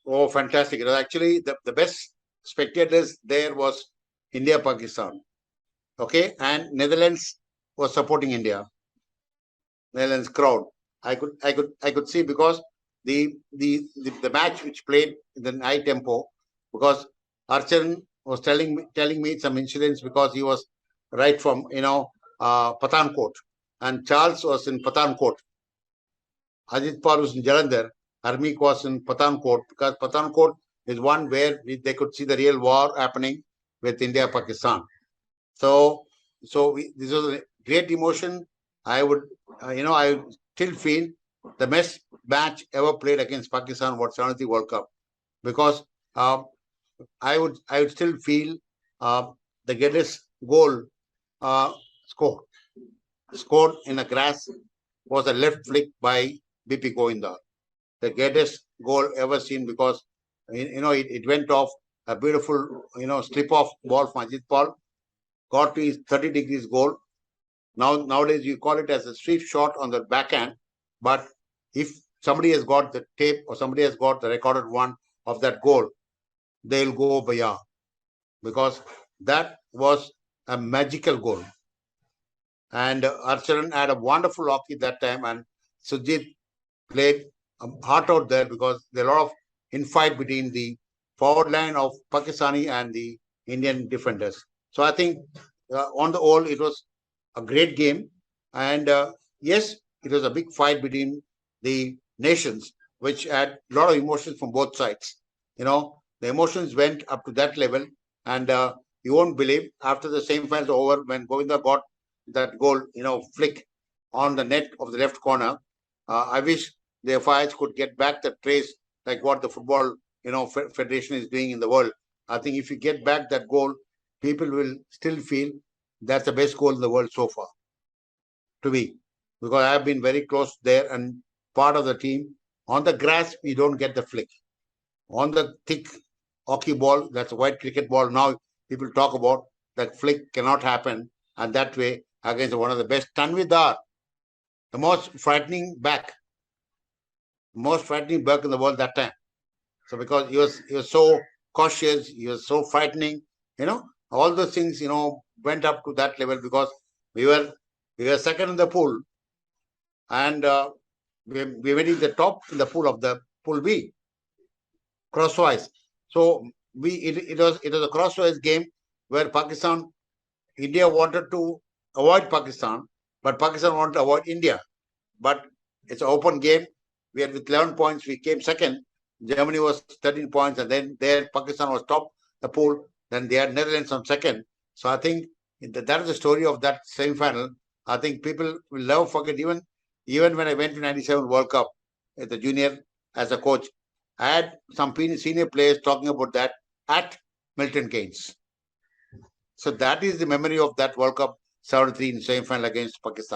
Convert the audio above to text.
Oh, fantastic. It was actually the best spectators there was India, Pakistan. Okay. And Netherlands was supporting India. Netherlands crowd. I could see because the match which played in the high tempo, because Archon was telling me some incidents because he was right from Pathankot, and Charles was in Pathankot. Ajit Pal was in Jalandhar. Harmeek was in Pathankot, because Pathankot is one where they could see the real war happening with India Pakistan. So this was a great emotion. I would I still feel the best match ever played against Pakistan was 73 World Cup, because uh, I would still feel uh, the greatest goal uh, scored scored in a grass was a left flick by BP Govinda, the greatest goal ever seen, because it went off a beautiful slip off ball from Ajit Paul, got to his 30 degrees goal. Nowadays you call it as a sweep shot on the backhand, but if somebody has got the tape or somebody has got the recorded one of that goal, they'll go baya, because that was a magical goal. And Archaran had a wonderful hockey that time, and Sujit played hard out there, because there are a lot of infight between the forward line of Pakistani and the Indian defenders. So I think on the whole, it was a great game. And yes, it was a big fight between the nations, which had a lot of emotions from both sides. The emotions went up to that level. And you won't believe, after the semi-finals over, when Govinda got that goal, flick on the net of the left corner, I wish the FIs could get back the trace, like what the football, federation is doing in the world. I think if you get back that goal, people will still feel that's the best goal in the world so far, to me, because I have been very close there and part of the team. On the grass, we don't get the flick. On the thick hockey ball, that's a white cricket ball. Now people talk about that flick cannot happen, and that way against one of the best, Tanvidar, the most frightening back in the world that time. So because he was so cautious, he was so frightening, all those things, went up to that level, because we were second in the pool, and we went in the top in the pool of the pool B, crosswise. So it was a crosswise game where India wanted to avoid Pakistan, but Pakistan wanted to avoid India. But it's an open game. We had with 11 points, we came second. Germany was 13 points, and then there Pakistan was top the pool. Then they had Netherlands on second. So I think that is the story of that semi-final. I think people will never forget. Even when I went to '97 World Cup as a junior as a coach, I had some senior players talking about that at Milton Keynes. So that is the memory of that World Cup 73 in semi-final against Pakistan.